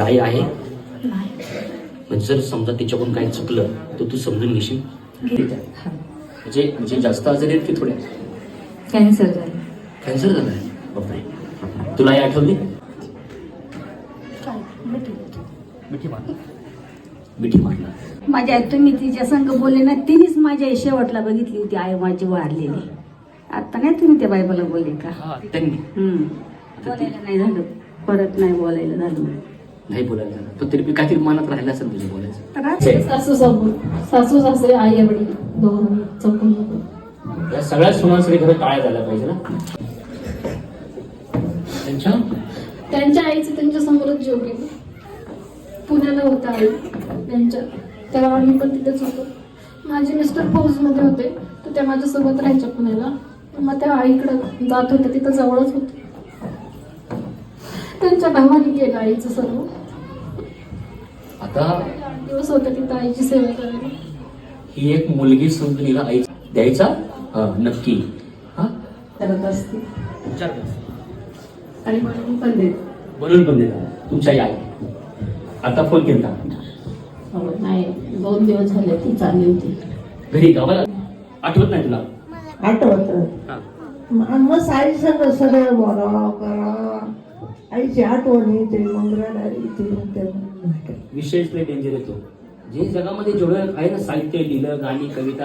आई आहे नाही. म्हणजे जर समजा तिच्याकडून काही चुकलं तर तू समजून घेशील म्हणजे जास्त आजारी आहेत की थोड्या कॅन्सर झालं. कॅन्सर झालाय बापरे. तुला आई आठवली मिठी मारला माझ्या आई तुम्ही तिच्या संग बोलले ना, तिनेच माझ्या आई शेवटला बघितली होती, आई माझी वारलेली. आता नाही तुम्ही त्या बायबाला बोलले का? हा त्यांनी बोलायला नाही झालं, परत नाही बोलायला झालं. नाही बोलायला झालं पण तरी काहीतरी मनात राहिलं असेल तुझं बोलायचं. रात्री सासू सासरे आई वडील दोघं चौकून होतो. या सगळ्या सुनांसाठी खरं टाळ्या झाल्या पाहिजे ना. त्यांच्या आईचं त्यांच्या समोरच जीव गेला. पुण्याला होता आई त्यांच्या, तेव्हा आम्ही पण तिथेच होतो. माझे मिस्टर फौजमध्ये होते तर त्या माझ्यासोबत राहायच्या पुण्याला. मग त्या आईकडे जात होत्या, तिथं जवळच होते. त्यांच्या भावाने केलं आईचं सर्व. आता 8 दिवस होते तिथं आईची सेवा करायला. ही एक मुलगी समजून हिला आई द्यायचा नक्की हा करत असते विचार कर. आणि म्हणून पण देत. बनवून पण देता तुमच्या आई. आता फोन केला नाही, 2 दिवस झाले ती चालली होती घरी गावाला. आठवत नाही तुला? आठवत हा. मग आई सगळं सगळं बोलावं करा. आईची आठवण येते, मंगळवारी येते. विषयच नाही डेंजर येतो. जे जगामध्ये जेवढं आहे ना साहित्य लिहिलं, गाणी, कविता